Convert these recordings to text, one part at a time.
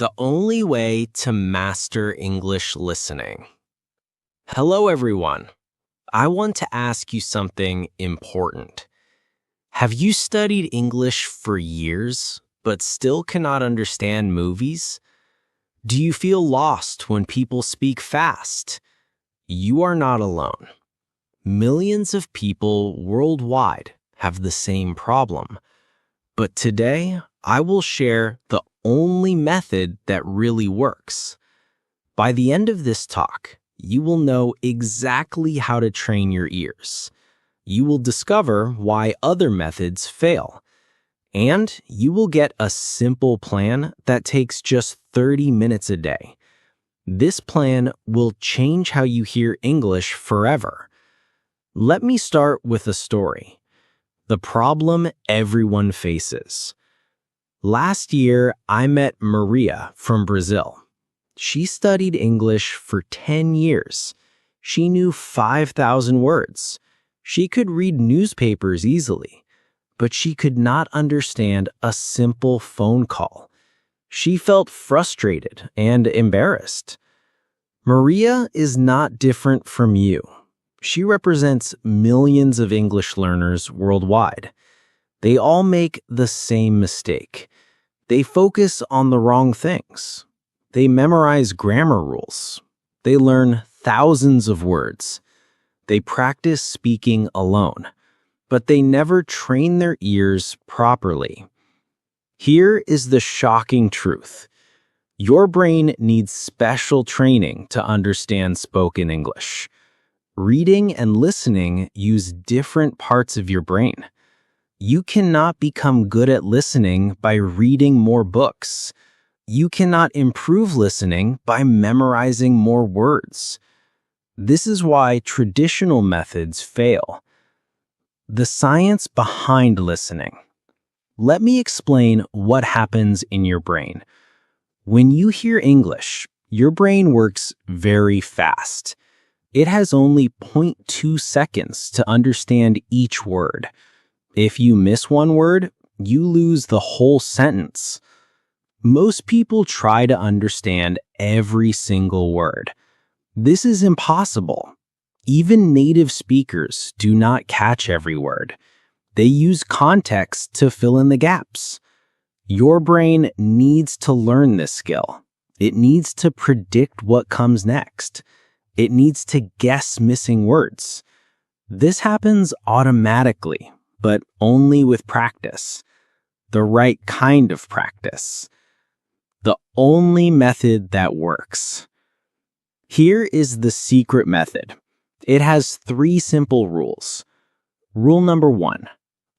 The only way to master English listening. Hello, everyone. I want to ask you something important. Have you studied English for years, but still cannot understand movies? Do you feel lost when people speak fast? You are not alone. Millions of people worldwide have the same problem. But today, I will share the only method that really works. By the end of this talk, you will know exactly how to train your ears. You will discover why other methods fail. And you will get a simple plan that takes just 30 minutes a day. This plan will change how you hear English forever. Let me start with a story. The problem everyone faces. Last year, I met Maria from Brazil. She studied English for 10 years. She knew 5,000 words. She could read newspapers easily, but she could not understand a simple phone call. She felt frustrated and embarrassed. Maria is not different from you. She represents millions of English learners worldwide. They all make the same mistake. They focus on the wrong things. They memorize grammar rules. They learn thousands of words. They practice speaking alone, but they never train their ears properly. Here is the shocking truth. Your brain needs special training to understand spoken English. Reading and listening use different parts of your brain. You cannot become good at listening by reading more books. You cannot improve listening by memorizing more words. This is why traditional methods fail. The science behind listening. Let me explain what happens in your brain. When you hear English, your brain works very fast. It has only 0.2 seconds to understand each word. If you miss one word, you lose the whole sentence. Most people try to understand every single word. This is impossible. Even native speakers do not catch every word. They use context to fill in the gaps. Your brain needs to learn this skill. It needs to predict what comes next. It needs to guess missing words. This happens automatically, but only with practice. The right kind of practice. The only method that works. Here is the secret method. It has 3 simple rules. Rule number 1.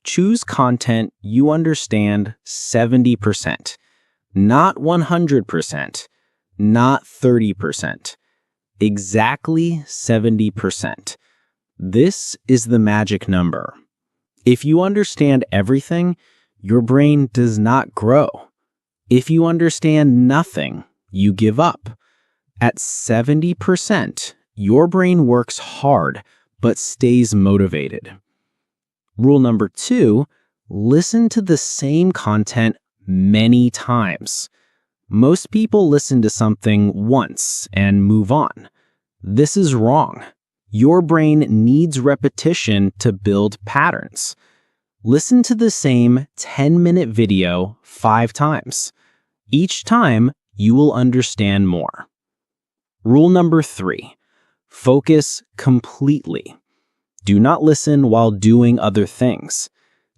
Choose content you understand 70%, not 100%, not 30%. Exactly 70%. This is the magic number. If you understand everything, your brain does not grow. If you understand nothing, you give up. At 70%, your brain works hard but stays motivated. Rule number 2, listen to the same content many times. Most people listen to something once and move on. This is wrong. Your brain needs repetition to build patterns. Listen to the same 10-minute video 5 times. Each time, you will understand more. Rule number 3, focus completely. Do not listen while doing other things.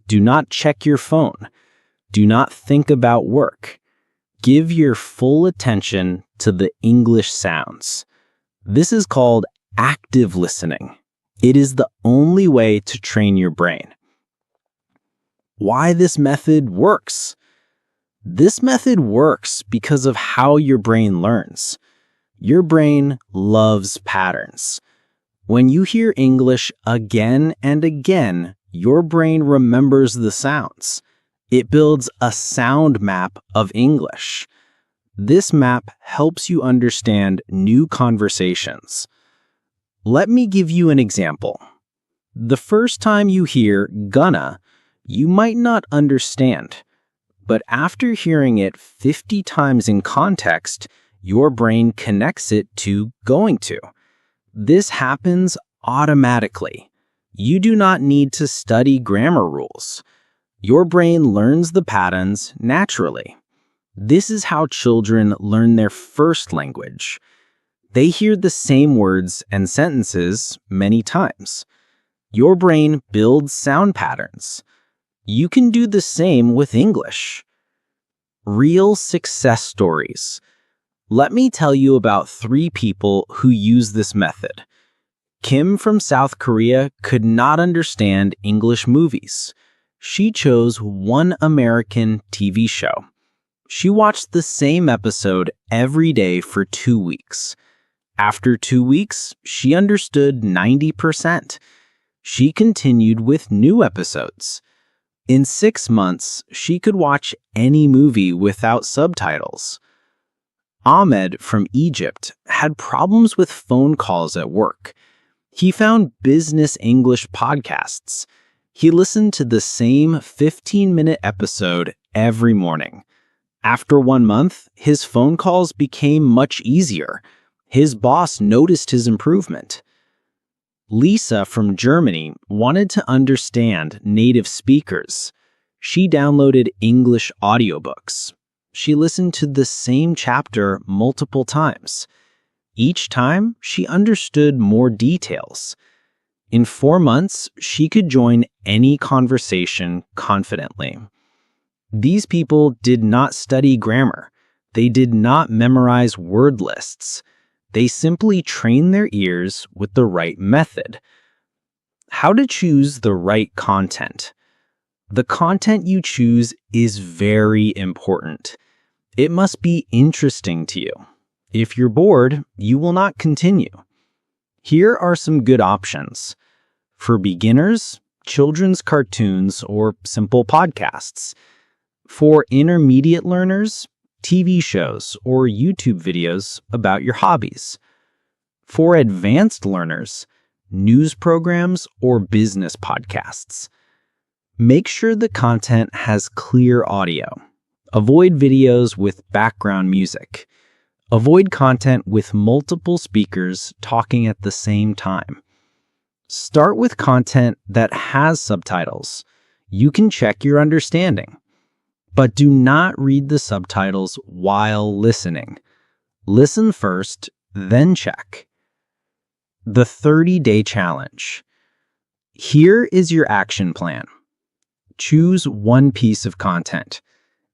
Do not check your phone. Do not think about work. Give your full attention to the English sounds. This is called active listening. It is the only way to train your brain. Why this method works? This method works because of how your brain learns. Your brain loves patterns. When you hear English again and again, your brain remembers the sounds. It builds a sound map of English. This map helps you understand new conversations. Let me give you an example. The first time you hear gonna, you might not understand. but after hearing it 50 times in context, your brain connects it to going to. This happens automatically. You do not need to study grammar rules. Your brain learns the patterns naturally. This is how children learn their first language. They hear the same words and sentences many times. Your brain builds sound patterns. You can do the same with English. Real success stories. Let me tell you about 3 people who use this method. Kim from South Korea could not understand English movies. She chose one American TV show. She watched the same episode every day for 2 weeks. After 2 weeks, she understood 90%. She continued with new episodes. In 6 months, she could watch any movie without subtitles. Ahmed from Egypt had problems with phone calls at work. He found business English podcasts. He listened to the same 15-minute episode every morning. After 1 month, his phone calls became much easier. His boss noticed his improvement. Lisa from Germany wanted to understand native speakers. She downloaded English audiobooks. She listened to the same chapter multiple times. Each time, she understood more details. In 4 months, she could join any conversation confidently. These people did not study grammar. They did not memorize word lists. They simply trained their ears with the right method. How to choose the right content. The content you choose is very important. It must be interesting to you. If you're bored, you will not continue. Here are some good options. For beginners, children's cartoons or simple podcasts. For intermediate learners, TV shows or YouTube videos about your hobbies. For advanced learners, news programs or business podcasts. Make sure the content has clear audio. Avoid videos with background music. Avoid content with multiple speakers talking at the same time. Start with content that has subtitles. You can check your understanding. But do not read the subtitles while listening. Listen first, then check. The 30-day challenge. Here is your action plan. Choose one piece of content.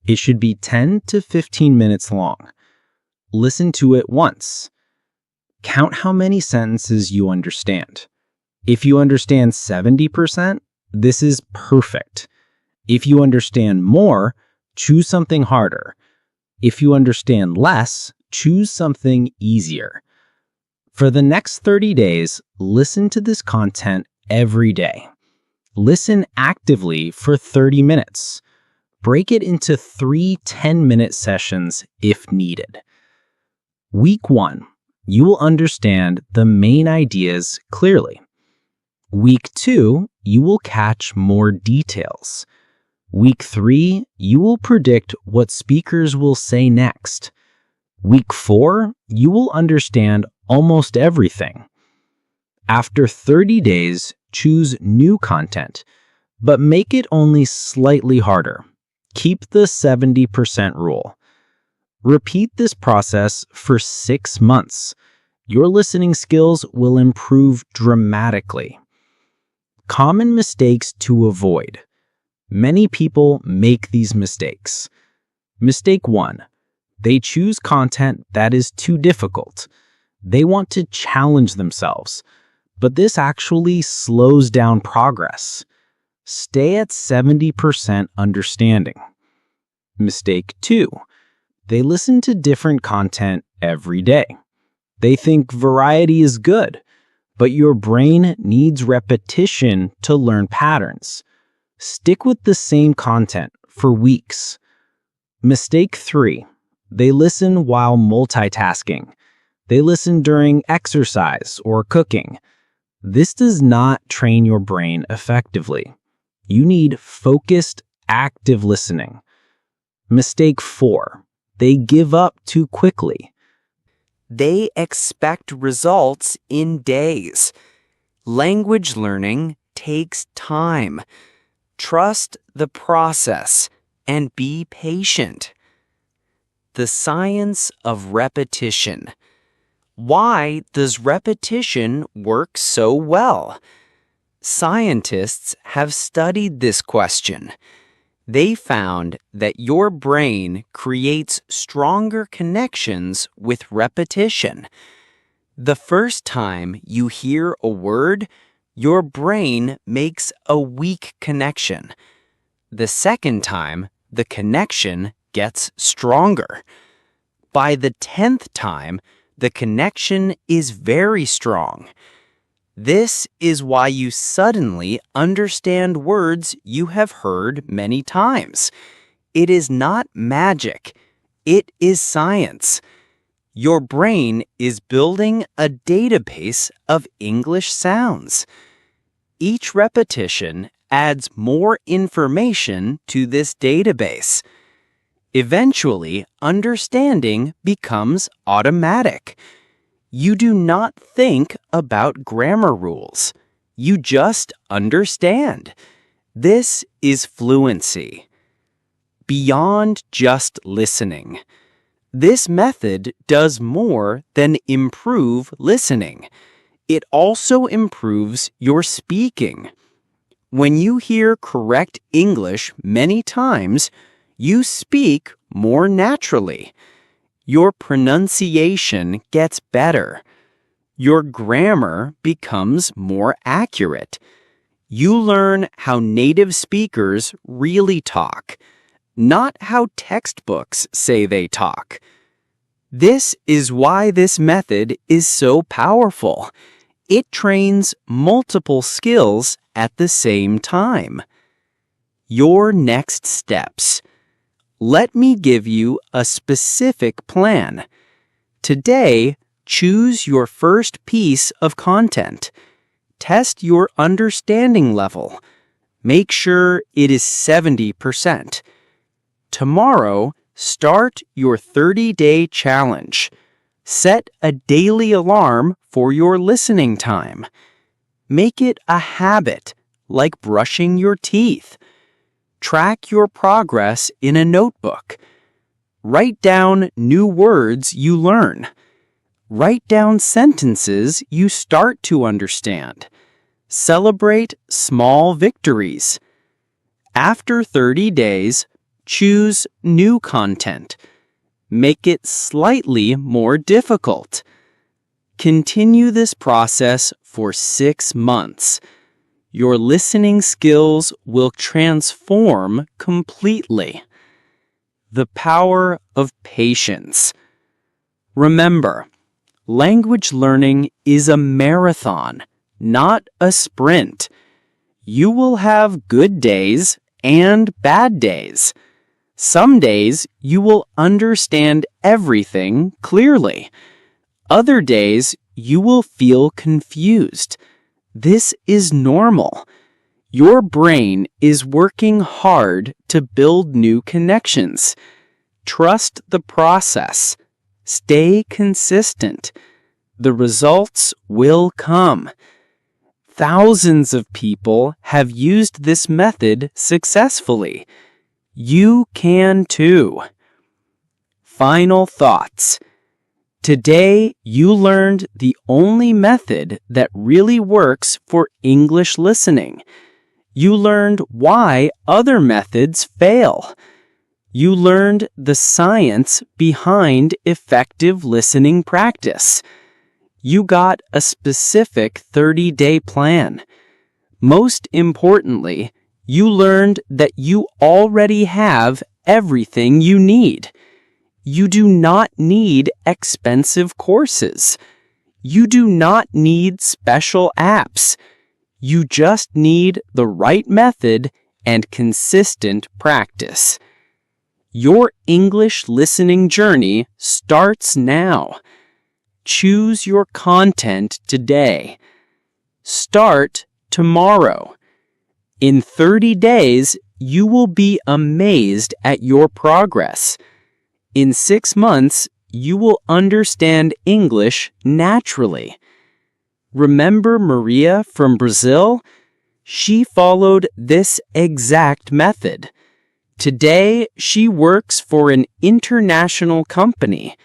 It should be 10 to 15 minutes long. Listen to it once. Count how many sentences you understand. If you understand 70%, this is perfect. If you understand more, choose something harder. If you understand less, choose something easier. For the next 30 days, listen to this content every day. Listen actively for 30 minutes. Break it into 3 10-minute sessions if needed. Week 1, you will understand the main ideas clearly. Week 2, you will catch more details. Week 3, you will predict what speakers will say next. Week 4, you will understand almost everything. After 30 days, choose new content, but make it only slightly harder. Keep the 70% rule. Repeat this process for 6 months. Your listening skills will improve dramatically. Common mistakes to avoid. Many people make these mistakes. Mistake 1. They choose content that is too difficult. They want to challenge themselves, but this actually slows down progress. Stay at 70% understanding. Mistake 2. They listen to different content every day. They think variety is good, but your brain needs repetition to learn patterns. Stick with the same content for weeks. Mistake 3. They listen while multitasking. They listen during exercise or cooking. This does not train your brain effectively. You need focused, active listening. Mistake 4. They give up too quickly. They expect results in days. Language learning takes time. Trust the process and be patient. The science of repetition. Why does repetition work so well? Scientists have studied this question. They found that your brain creates stronger connections with repetition. The first time you hear a word, your brain makes a weak connection. The second time, the connection gets stronger. By the 10th time, the connection is very strong. This is why you suddenly understand words you have heard many times. It is not magic. It is science. Your brain is building a database of English sounds. Each repetition adds more information to this database. Eventually, understanding becomes automatic. You do not think about grammar rules. You just understand. This is fluency. Beyond just listening. This method does more than improve listening. It also improves your speaking. When you hear correct English many times, you speak more naturally. Your pronunciation gets better. Your grammar becomes more accurate. You learn how native speakers really talk, not how textbooks say they talk. This is why this method is so powerful. It trains multiple skills at the same time. Your next steps. Let me give you a specific plan. Today, choose your first piece of content. Test your understanding level. Make sure it is 70%. Tomorrow, start your 30-day challenge. Set a daily alarm for your listening time. Make it a habit, like brushing your teeth. Track your progress in a notebook. Write down new words you learn. Write down sentences you start to understand. Celebrate small victories. After 30 days, choose new content. Make it slightly more difficult. Continue this process for 6 months. Your listening skills will transform completely. The power of patience. Remember, language learning is a marathon, not a sprint. You will have good days and bad days. Some days you will understand everything clearly. Other days you will feel confused. This is normal. Your brain is working hard to build new connections. Trust the process. Stay consistent. The results will come. Thousands of people have used this method successfully. You can too. Final thoughts. Today, you learned the only method that really works for English listening. You learned why other methods fail. You learned the science behind effective listening practice. You got a specific 30-day plan. Most importantly, you learned that you already have everything you need. You do not need expensive courses. You do not need special apps. You just need the right method and consistent practice. Your English listening journey starts now. Choose your content today. Start tomorrow. In 30 days, you will be amazed at your progress. In 6 months, you will understand English naturally. Remember Maria from Brazil? She followed this exact method. Today, she works for an international company.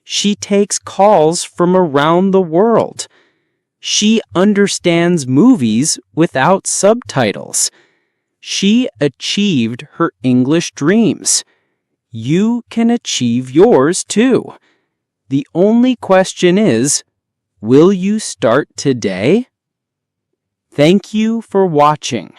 She takes calls from around the world. She understands movies without subtitles. She achieved her English dreams. You can achieve yours too. The only question is, will you start today? Thank you for watching.